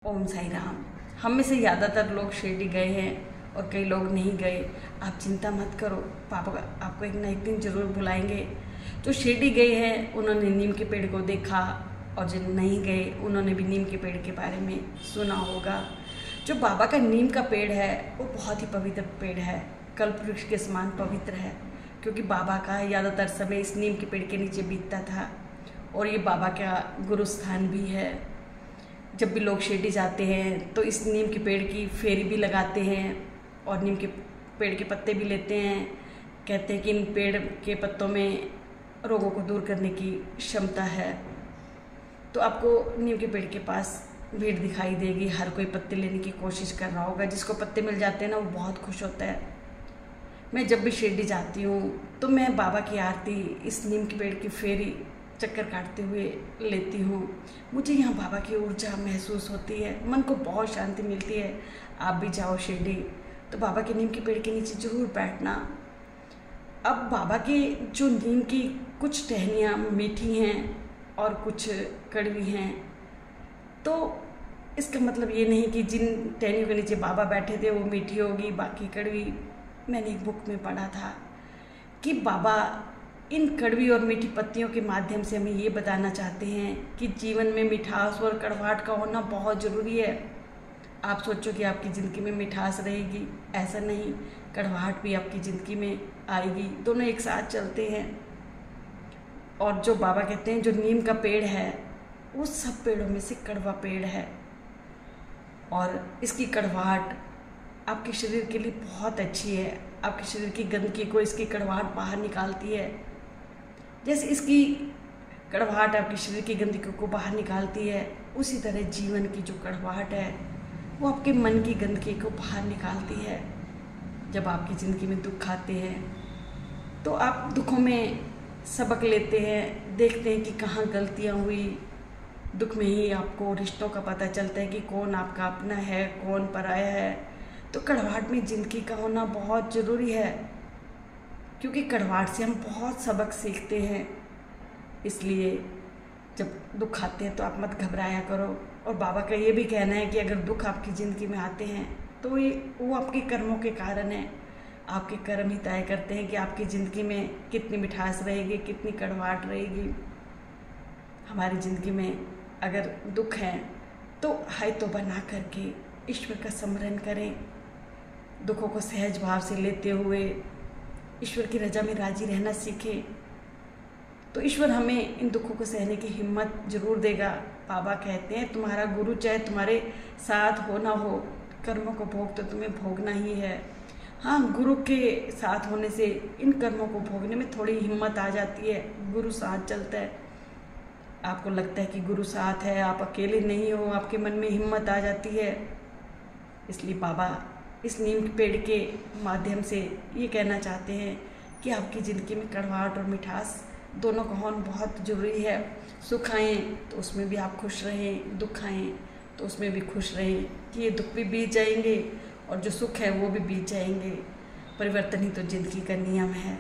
ओम साई राम। हम में से ज़्यादातर लोग शिरडी गए हैं और कई लोग नहीं गए। आप चिंता मत करो, पापा आपको एक ना एक दिन जरूर बुलाएंगे। जो शिरडी गए हैं उन्होंने नीम के पेड़ को देखा और जो नहीं गए उन्होंने भी नीम के पेड़ के बारे में सुना होगा। जो बाबा का नीम का पेड़ है वो बहुत ही पवित्र पेड़ है, कल्प वृक्ष के समान पवित्र है, क्योंकि बाबा का ज़्यादातर समय इस नीम के पेड़ के नीचे बीतता था और ये बाबा का गुरु स्थान भी है। जब भी लोग शिरडी जाते हैं तो इस नीम के पेड़ की फेरी भी लगाते हैं और नीम के पेड़ के पत्ते भी लेते हैं। कहते हैं कि इन पेड़ के पत्तों में रोगों को दूर करने की क्षमता है। तो आपको नीम के पेड़ के पास भीड़ दिखाई देगी, हर कोई पत्ते लेने की कोशिश कर रहा होगा। जिसको पत्ते मिल जाते हैं ना वो बहुत खुश होता है। मैं जब भी शिरडी जाती हूँ तो मैं बाबा की आरती इस नीम के पेड़ की फेरी चक्कर काटते हुए लेती हूँ। मुझे यहाँ बाबा की ऊर्जा महसूस होती है, मन को बहुत शांति मिलती है। आप भी जाओ शिरडी तो बाबा के नीम के पेड़ के नीचे जरूर बैठना। अब बाबा के जो नीम की कुछ टहनियाँ मीठी हैं और कुछ कड़वी हैं, तो इसका मतलब ये नहीं कि जिन टहनियों के नीचे बाबा बैठे थे वो मीठी होगी बाकी कड़वी। मैंने एक बुक में पढ़ा था कि बाबा इन कड़वी और मीठी पत्तियों के माध्यम से हमें ये बताना चाहते हैं कि जीवन में मिठास और कड़वाहट का होना बहुत ज़रूरी है। आप सोचो कि आपकी ज़िंदगी में मिठास रहेगी, ऐसा नहीं, कड़वाहट भी आपकी ज़िंदगी में आएगी, दोनों एक साथ चलते हैं। और जो बाबा कहते हैं जो नीम का पेड़ है वो सब पेड़ों में से कड़वा पेड़ है और इसकी कड़वाहट आपके शरीर के लिए बहुत अच्छी है। आपके शरीर की गंदगी को इसकी कड़वाहट बाहर निकालती है। जैसे इसकी कड़वाहट आपके शरीर की गंदगी को बाहर निकालती है, उसी तरह जीवन की जो कड़वाहट है वो आपके मन की गंदगी को बाहर निकालती है। जब आपकी ज़िंदगी में दुख आते हैं तो आप दुखों में सबक लेते हैं, देखते हैं कि कहाँ गलतियाँ हुई। दुख में ही आपको रिश्तों का पता चलता है कि कौन आपका अपना है कौन पराया है। तो कड़वाहट में ज़िंदगी का होना बहुत ज़रूरी है, क्योंकि कड़वाहट से हम बहुत सबक सीखते हैं। इसलिए जब दुख आते हैं तो आप मत घबराया करो। और बाबा का ये भी कहना है कि अगर दुख आपकी ज़िंदगी में आते हैं तो वो आपके कर्मों के कारण है। आपके कर्म ही तय करते हैं कि आपकी ज़िंदगी में कितनी मिठास रहेगी, कितनी कड़वाहट रहेगी। हमारी ज़िंदगी में अगर दुख है तो हाय तो बना करके ईश्वर का स्मरण करें, दुखों को सहज भाव से लेते हुए ईश्वर की रजा में राजी रहना सीखें, तो ईश्वर हमें इन दुखों को सहने की हिम्मत जरूर देगा। बाबा कहते हैं तुम्हारा गुरु चाहे तुम्हारे साथ हो ना हो, कर्मों को भोग तो तुम्हें भोगना ही है। हाँ, गुरु के साथ होने से इन कर्मों को भोगने में थोड़ी हिम्मत आ जाती है। गुरु साथ चलता है, आपको लगता है कि गुरु साथ है, आप अकेले नहीं हो, आपके मन में हिम्मत आ जाती है। इसलिए बाबा इस नीम के पेड़ के माध्यम से ये कहना चाहते हैं कि आपकी ज़िंदगी में कड़वाहट और मिठास दोनों का होना बहुत ज़रूरी है। सुख आए तो उसमें भी आप खुश रहें, दुख आए तो उसमें भी खुश रहें कि ये दुख भी बीत जाएंगे और जो सुख है वो भी बीत जाएंगे। परिवर्तन ही तो ज़िंदगी का नियम है।